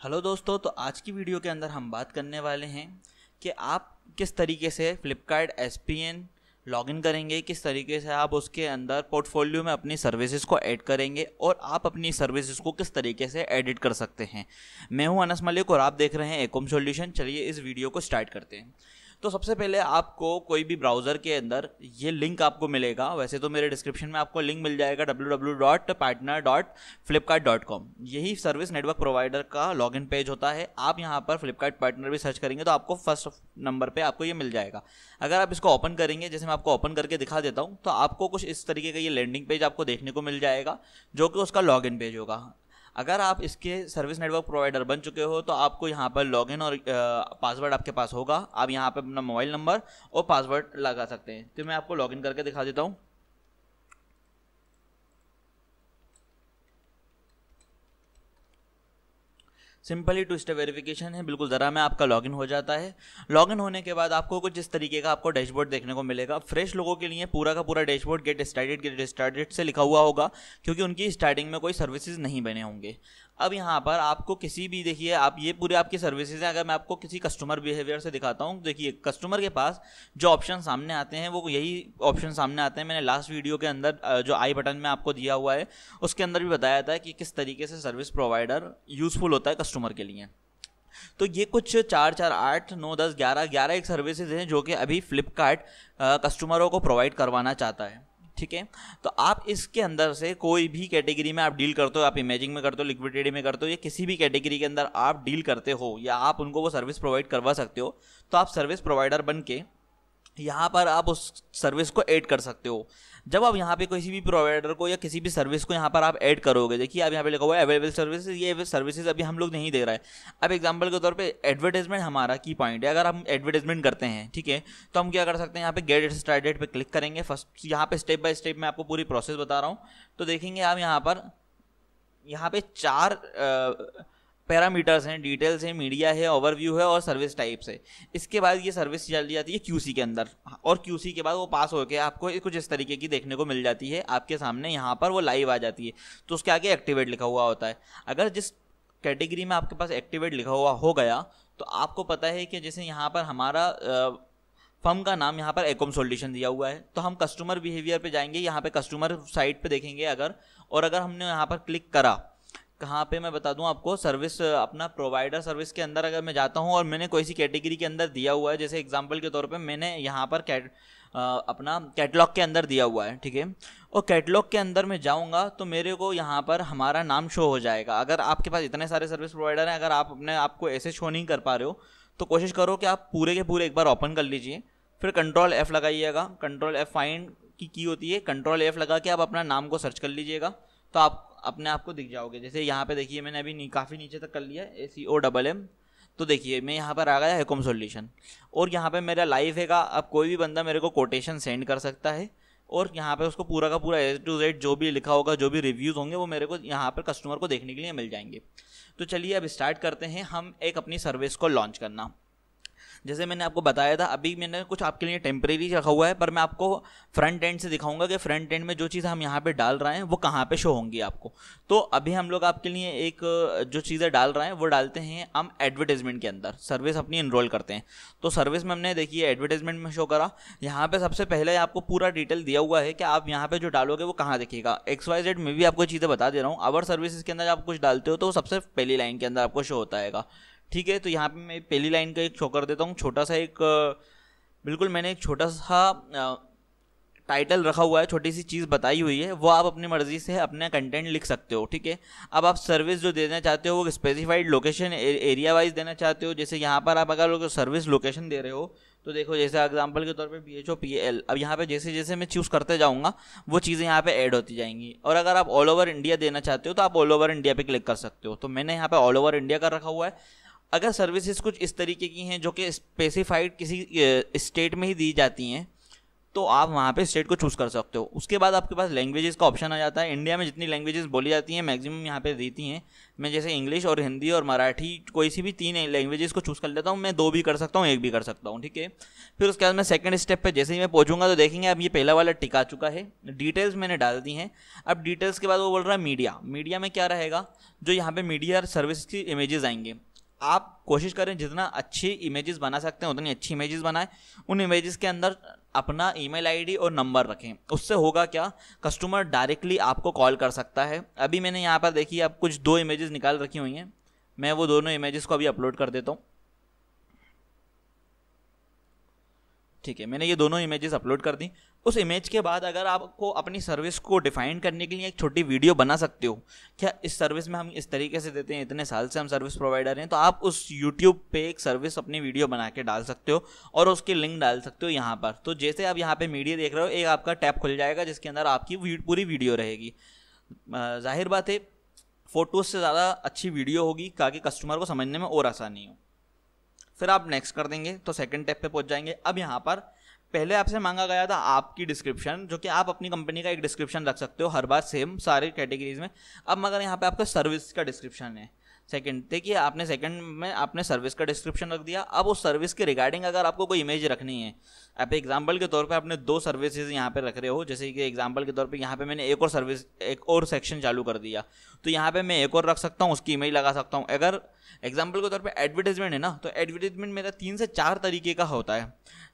Hello दोस्तों, तो आज की वीडियो के अंदर हम बात करने वाले हैं कि आप किस तरीके से फ्लिपकार्ट एसपीएन लॉगिन करेंगे, किस तरीके से आप उसके अंदर पोर्टफोलियो में अपनी सर्विसेज को ऐड करेंगे और आप अपनी सर्विसेज को किस तरीके से एडिट कर सकते हैं। मैं हूं अनस मलिक और आप देख रहे हैं एकोम सॉल्यूशन। चलिए इस वीडियो को स्टार्ट करते हैं। तो सबसे पहले आपको कोई भी ब्राउज़र के अंदर ये लिंक आपको मिलेगा। वैसे तो मेरे डिस्क्रिप्शन में आपको लिंक मिल जाएगा www.partner.flipkart.com। यही सर्विस नेटवर्क प्रोवाइडर का लॉगिन पेज होता है। आप यहाँ पर फ्लिपकार्ट पार्टनर भी सर्च करेंगे तो आपको फर्स्ट नंबर पे आपको ये मिल जाएगा। अगर आप इसको ओपन करेंगे, जैसे मैं आपको ओपन करके दिखा देता हूँ, तो आपको कुछ इस तरीके का ये लैंडिंग पेज आपको देखने को मिल जाएगा जो कि उसका लॉगिन पेज होगा। अगर आप इसके सर्विस नेटवर्क प्रोवाइडर बन चुके हो तो आपको यहाँ पर लॉगिन और पासवर्ड आपके पास होगा। आप यहाँ पे अपना मोबाइल नंबर और पासवर्ड लगा सकते हैं। तो मैं आपको लॉगिन करके दिखा देता हूँ। सिंपली टू स्टेप वेरिफिकेशन है, बिल्कुल ज़रा में आपका लॉगिन हो जाता है। लॉगिन होने के बाद आपको कुछ इस तरीके का आपको डैशबोर्ड देखने को मिलेगा। फ्रेश लोगों के लिए पूरा का पूरा डैशबोर्ड गेट स्टार्टेड से लिखा हुआ होगा, क्योंकि उनकी स्टार्टिंग में कोई सर्विसेज नहीं बने होंगे। अब यहाँ पर आपको किसी भी, देखिए आप ये पूरे आपकी सर्विसेज हैं। अगर मैं आपको किसी कस्टमर बिहेवियर से दिखाता हूँ, देखिए कस्टमर के पास जो ऑप्शन सामने आते हैं वो यही ऑप्शन सामने आते हैं। मैंने लास्ट वीडियो के अंदर जो आई बटन में आपको दिया हुआ है उसके अंदर भी बताया था कि किस तरीके से सर्विस प्रोवाइडर यूजफुल होता है कस्टमर के लिए। तो ये कुछ 4, 4, 8, 9, 10, 11 एक सर्विसेज हैं जो कि अभी फ्लिपकार्ट कस्टमरों को प्रोवाइड करवाना चाहता है। ठीक है, तो आप इसके अंदर से कोई भी कैटेगरी में आप डील करते हो, आप इमेजिंग में करते हो, लिक्विडिटी में करते हो, या किसी भी कैटेगरी के अंदर आप डील करते हो या आप उनको वो सर्विस प्रोवाइड करवा सकते हो, तो आप सर्विस प्रोवाइडर बन के यहाँ पर आप उस सर्विस को ऐड कर सकते हो। जब आप यहाँ पे किसी भी प्रोवाइडर को या किसी भी सर्विस को यहाँ पर आप ऐड करोगे, देखिए आप यहाँ पे लिखा हुआ है अवेलेबल सर्विसेज। ये सर्विसेज अभी हम लोग नहीं दे रहा है। अब एग्जांपल के तौर पे एडवर्टाइजमेंट हमारा की पॉइंट है। अगर हम एडवर्टाइजमेंट करते हैं, ठीक है, तो हम क्या कर सकते हैं, यहाँ पे गेट स्टार्टेड पे क्लिक करेंगे। फर्स्ट यहाँ पे स्टेप बाय स्टेप मैं आपको पूरी प्रोसेस बता रहा हूँ। तो देखेंगे आप यहाँ पे 4 पैरामीटर्स हैं, डिटेल्स हैं, मीडिया है, ओवरव्यू है और सर्विस टाइप्स है। इसके बाद ये सर्विस चली जाती है क्यूसी के अंदर, और क्यूसी के बाद वो पास होकर आपको कुछ इस तरीके की देखने को मिल जाती है आपके सामने। यहाँ पर वो लाइव आ जाती है, तो उसके आगे एक्टिवेट लिखा हुआ होता है। अगर जिस कैटेगरी में आपके पास एक्टिवेट लिखा हुआ हो गया तो आपको पता है कि जैसे यहाँ पर हमारा फर्म का नाम यहाँ पर एकोम सॉल्यूशन दिया हुआ है, तो हम कस्टमर बिहेवियर पे जाएंगे। यहाँ पे कस्टमर साइट पे देखेंगे अगर हमने यहाँ पर क्लिक करा, कहाँ पे मैं बता दूं आपको, सर्विस अपना प्रोवाइडर सर्विस के अंदर अगर मैं जाता हूं और मैंने कोई सी कैटेगरी के अंदर दिया हुआ है, जैसे एग्जांपल के तौर पे मैंने यहाँ पर अपना कैटलॉग के अंदर दिया हुआ है, ठीक है, और कैटलॉग के अंदर मैं जाऊंगा तो मेरे को यहाँ पर हमारा नाम शो हो जाएगा। अगर आपके पास इतने सारे सर्विस प्रोवाइडर हैं, अगर आप अपने आप को ऐसे शो नहीं कर पा रहे हो तो कोशिश करो कि आप पूरे के पूरे एक बार ओपन कर लीजिए, फिर Ctrl F लगाइएगा। Ctrl F फाइंड की होती है, Ctrl F लगा के आप अपना नाम को सर्च कर लीजिएगा तो आप अपने आप को दिख जाओगे। जैसे यहाँ पे देखिए मैंने अभी काफ़ी नीचे तक कर लिया है, ACOMM। तो देखिए मैं यहाँ पर आ गया एकोम सॉल्यूशन और यहाँ पे मेरा लाइव हैगा। अब कोई भी बंदा मेरे को कोटेशन सेंड कर सकता है और यहाँ पे उसको पूरा का पूरा A to Z जो भी लिखा होगा, जो भी रिव्यूज़ होंगे, वो मेरे को यहाँ पर कस्टमर को देखने के लिए मिल जाएंगे। तो चलिए अब स्टार्ट करते हैं हम एक अपनी सर्विस को लॉन्च करना। जैसे मैंने आपको बताया था, अभी मैंने कुछ आपके लिए टेम्परेरी रखा हुआ है, पर मैं आपको फ्रंट एंड से दिखाऊंगा कि फ्रंट एंड में जो चीज़ हम यहाँ पे डाल रहे हैं वो कहाँ पे शो होंगी आपको। तो अभी हम लोग आपके लिए एक जो चीज़ें डाल रहे हैं वो डालते हैं हम एडवर्टाइजमेंट के अंदर, सर्विस अपनी इनरोल करते हैं। तो सर्विस में हमने देखिए एडवर्टाइजमेंट में शो करा। यहाँ पे सबसे पहले आपको पूरा डिटेल दिया हुआ है कि आप यहाँ पे जो डालोगे वो कहाँ दिखेगा। XYZ में भी आपको चीज़ें बता दे रहा हूँ। अवर सर्विसेज के अंदर आप कुछ डालते हो तो वो सबसे पहली लाइन के अंदर आपको शो होता है। ठीक है, तो यहाँ पे मैं पहली लाइन का एक शो कर देता हूँ, छोटा सा एक, बिल्कुल मैंने एक छोटा सा टाइटल रखा हुआ है, छोटी सी चीज़ बताई हुई है, वो आप अपनी मर्ज़ी से अपने कंटेंट लिख सकते हो। ठीक है, अब आप सर्विस जो देना चाहते हो वो स्पेसिफाइड लोकेशन एरिया वाइज देना चाहते हो। जैसे यहाँ पर आप अगर सर्विस लोकेशन दे रहे हो तो देखो, जैसे एग्जांपल के तौर पे BHOPL, अब यहाँ पे जैसे जैसे मैं चूज़ करते जाऊँगा वो चीज़ें यहाँ पे ऐड होती जाएंगी। और अगर आप ऑल ओवर इंडिया देना चाहते हो तो आप ऑल ओवर इंडिया पे क्लिक कर सकते हो। तो मैंने यहाँ पे ऑल ओवर इंडिया का रखा हुआ है। अगर सर्विसेज कुछ इस तरीके की हैं जो कि स्पेसिफाइड किसी स्टेट में ही दी जाती हैं तो आप वहाँ पे स्टेट को चूज़ कर सकते हो। उसके बाद आपके पास लैंग्वेजेस का ऑप्शन आ जाता है। इंडिया में जितनी लैंग्वेजेस बोली जाती हैं मैक्सिमम यहाँ पे देती हैं। मैं जैसे इंग्लिश और हिंदी और मराठी कोई सी भी 3 लैंग्वेजेस को चूज़ कर लेता हूँ। मैं 2 भी कर सकता हूँ, 1 भी कर सकता हूँ, ठीक है। फिर उसके बाद मैं सेकंड स्टेप पे जैसे ही मैं पहुँचूंगा तो देखेंगे अब ये पहला वाला टिक आ चुका है, डिटेल्स मैंने डाल दी हैं। अब डिटेल्स के बाद वो बोल रहा है मीडिया। मीडिया में क्या रहेगा, जो यहाँ पे मीडिया सर्विस की इमेजेस आएंगे। आप कोशिश करें जितना अच्छी इमेजेस बना सकते हैं उतनी अच्छी इमेजेस बनाएं। उन इमेजेस के अंदर अपना ईमेल आईडी और नंबर रखें। उससे होगा क्या, कस्टमर डायरेक्टली आपको कॉल कर सकता है। अभी मैंने यहाँ पर देखिए अब कुछ 2 इमेजेस निकाल रखी हुई हैं, मैं वो दोनों इमेजेस को अभी अपलोड कर देता हूँ। ठीक है, मैंने ये दोनों इमेजेस अपलोड कर दी। उस इमेज के बाद अगर आपको अपनी सर्विस को डिफाइन करने के लिए एक छोटी वीडियो बना सकते हो, क्या इस सर्विस में हम इस तरीके से देते हैं, इतने साल से हम सर्विस प्रोवाइडर हैं, तो आप उस यूट्यूब पे एक सर्विस अपनी वीडियो बना के डाल सकते हो और उसकी लिंक डाल सकते हो यहाँ पर। तो जैसे आप यहाँ पे मीडिया देख रहे हो, एक आपका टैब खुल जाएगा जिसके अंदर आपकी पूरी वीडियो रहेगी। जाहिर बात है फोटोज से ज़्यादा अच्छी वीडियो होगी ताकि कस्टमर को समझने में और आसानी हो। फिर आप नेक्स्ट कर देंगे तो सेकंड टैब पे पहुंच जाएंगे। अब यहाँ पर पहले आपसे मांगा गया था आपकी डिस्क्रिप्शन, जो कि आप अपनी कंपनी का एक डिस्क्रिप्शन रख सकते हो हर बार सेम सारे कैटेगरीज में। अब मगर यहाँ पे आपका सर्विस का डिस्क्रिप्शन है। सेकंड देखिए, आपने सेकंड में आपने सर्विस का डिस्क्रिप्शन रख दिया। अब उस सर्विस के रिगार्डिंग अगर आपको कोई इमेज रखनी है, आप एग्जांपल के तौर पे आपने 2 सर्विसेज यहाँ पे रख रहे हो, जैसे कि एग्जांपल के तौर पे यहाँ पे मैंने एक और सेक्शन चालू कर दिया, तो यहाँ पे मैं एक और रख सकता हूँ, उसकी इमेज लगा सकता हूँ। अगर एग्जांपल के तौर पे एडवर्टाइजमेंट है ना, तो एडवर्टाइजमेंट मेरा 3 से 4 तरीके का होता है।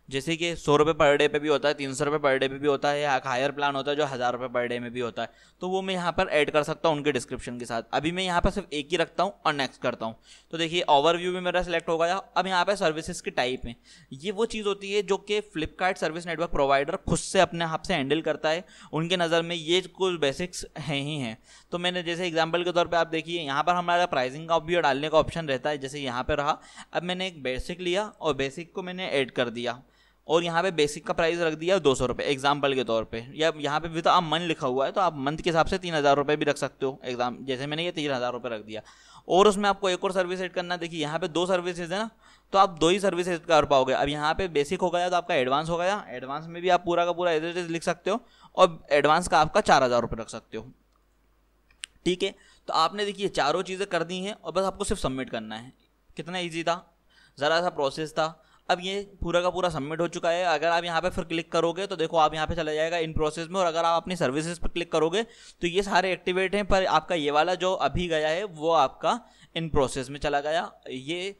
जैसे कि 100 रुपये पर डे पे भी होता है, 300 रुपये पर डे पे भी होता है, या हायर प्लान होता है जो 1000 रुपये पर डे में भी होता है। तो वो मैं यहाँ पर ऐड कर सकता हूँ उनके डिस्क्रिप्शन के साथ। अभी मैं यहाँ पर सिर्फ एक ही रखता हूँ और नेक्स्ट करता हूँ। तो देखिए ओवरव्यू भी मेरा सिलेक्ट हो गया। अब यहाँ पर सर्विसेज की टाइप है, ये वो चीज़ होती है जो कि फ्लिपकार्ट सर्विस नेटवर्क प्रोवाइडर खुद से अपने हाथ से हैंडल करता है। उनके नज़र में ये कुछ बेसिक्स हैं ही हैं। तो मैंने जैसे एग्जाम्पल के तौर पर आप देखिए यहाँ पर हमारा प्राइसिंग का भी डालने का ऑप्शन रहता है, जैसे यहाँ पर रहा। अब मैंने एक बेसिक लिया और बेसिक को मैंने ऐड कर दिया और यहाँ पे बेसिक का प्राइस रख दिया 200 रुपये एग्जाम्पल के तौर पे, या यहाँ पे भी तो आप मंथ लिखा हुआ है तो आप मंथ के हिसाब से 3000 रुपये भी रख सकते हो एग्जाम, जैसे मैंने ये 3000 रुपये रख दिया। और उसमें आपको एक और सर्विस ऐड करना, देखिए यहाँ पे 2 सर्विसेज है ना, तो आप 2 ही सर्विस ऐड कर पाओगे। अब यहाँ पे बेसिक हो गया तो आपका एडवांस हो गया। एडवांस में भी आप पूरा का पूरा एज लिख सकते हो और एडवांस का आपका 4000 रुपये रख सकते हो, ठीक है। तो आपने देखिए चारों चीज़ें कर दी हैं और बस आपको सिर्फ सबमिट करना है। कितना ईजी था, ज़रा सा प्रोसेस था। अब ये पूरा का पूरा सबमिट हो चुका है। अगर आप यहाँ पे फिर क्लिक करोगे तो देखो आप यहाँ पे चला जाएगा इन प्रोसेस में, और अगर आप अपनी सर्विसेज पर क्लिक करोगे तो ये सारे एक्टिवेट हैं, पर आपका ये वाला जो अभी गया है वो आपका इन प्रोसेस में चला गया। ये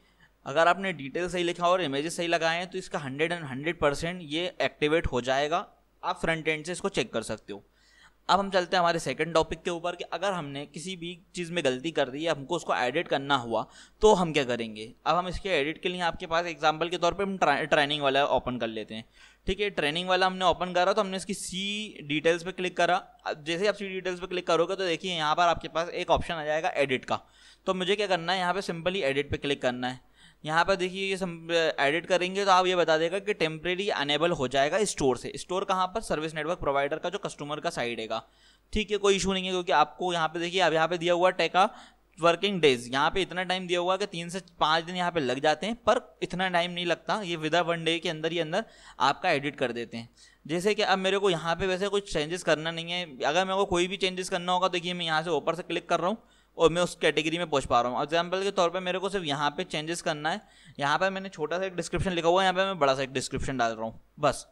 अगर आपने डिटेल सही लिखा और इमेजेस सही लगाए हैं तो इसका 100% ये एक्टिवेट हो जाएगा। आप फ्रंट एंड से इसको चेक कर सकते हो। अब हम चलते हैं हमारे सेकंड टॉपिक के ऊपर कि अगर हमने किसी भी चीज़ में गलती कर दी या हमको उसको एडिट करना हुआ तो हम क्या करेंगे। अब हम इसके एडिट के लिए आपके पास एग्जांपल के तौर पे हम ट्रेनिंग वाला ओपन कर लेते हैं, ठीक है। ट्रेनिंग वाला हमने ओपन करा तो हमने इसकी सी डिटेल्स पे क्लिक करा। जैसे आप सी डिटेल्स पे क्लिक करोगे तो देखिए यहाँ पर आपके पास एक ऑप्शन आ जाएगा एडिट का। तो मुझे क्या करना है, यहाँ पर सिंपली एडिट पे क्लिक करना है। यहाँ पर देखिए ये एडिट करेंगे तो आप ये बता देगा कि टेम्परेरी अनेबल हो जाएगा स्टोर से। स्टोर कहाँ पर, सर्विस नेटवर्क प्रोवाइडर का जो कस्टमर का साइड है, ठीक है। कोई इशू नहीं है क्योंकि आपको यहाँ पे देखिए अब यहाँ पे दिया हुआ टेका वर्किंग डेज, यहाँ पे इतना टाइम दिया हुआ है कि 3 से 5 दिन यहाँ पे लग जाते हैं, पर इतना टाइम नहीं लगता। ये विद 1 डे के अंदर ही अंदर आपका एडिट कर देते हैं। जैसे कि अब मेरे को यहाँ पे वैसे कुछ चेंजेस करना नहीं है। अगर मेरे को कोई भी चेंजेस करना होगा देखिए मैं यहाँ से ऊपर से क्लिक कर रहा हूँ और मैं उस कैटेगरी में पहुंच पा रहा हूँ। एग्जाम्पल के तौर पे मेरे को सिर्फ यहाँ पे चेंजेस करना है। यहाँ पे मैंने छोटा सा एक डिस्क्रिप्शन लिखा हुआ है, यहाँ पे मैं बड़ा सा एक डिस्क्रिप्शन डाल रहा हूँ बस।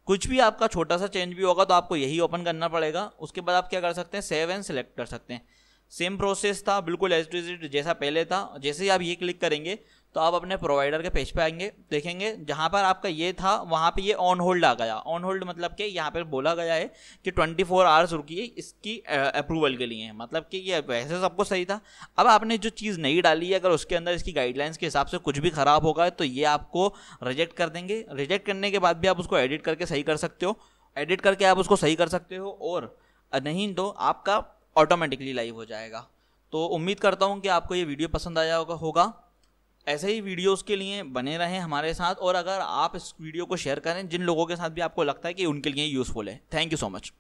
कुछ भी आपका छोटा सा चेंज भी होगा तो आपको यही ओपन करना पड़ेगा। उसके बाद आप क्या कर सकते हैं, सेव एंड सेलेक्ट कर सकते हैं। सेम प्रोसेस था बिल्कुल एज टू इज जैसा पहले था। जैसे ही आप ये क्लिक करेंगे तो आप अपने प्रोवाइडर के पेज पे आएंगे, देखेंगे जहाँ पर आपका ये था वहाँ पे ये ऑन होल्ड आ गया। ऑन होल्ड मतलब कि यहाँ पर बोला गया है कि 24 आवर्स रुकिए इसकी अप्रूवल के लिए, मतलब कि ये वैसे सबको सही था। अब आपने जो चीज़ नहीं डाली है, अगर उसके अंदर इसकी गाइडलाइंस के हिसाब से कुछ भी खराब होगा तो ये आपको रिजेक्ट कर देंगे। रिजेक्ट करने के बाद भी आप उसको एडिट करके सही कर सकते हो। एडिट करके आप उसको सही कर सकते हो और नहीं तो आपका ऑटोमेटिकली लाइव हो जाएगा। तो उम्मीद करता हूँ कि आपको ये वीडियो पसंद आया होगा। ऐसे ही वीडियोस के लिए बने रहें हमारे साथ, और अगर आप इस वीडियो को शेयर करें जिन लोगों के साथ भी आपको लगता है कि उनके लिए यूज़फुल है। Thank you so much.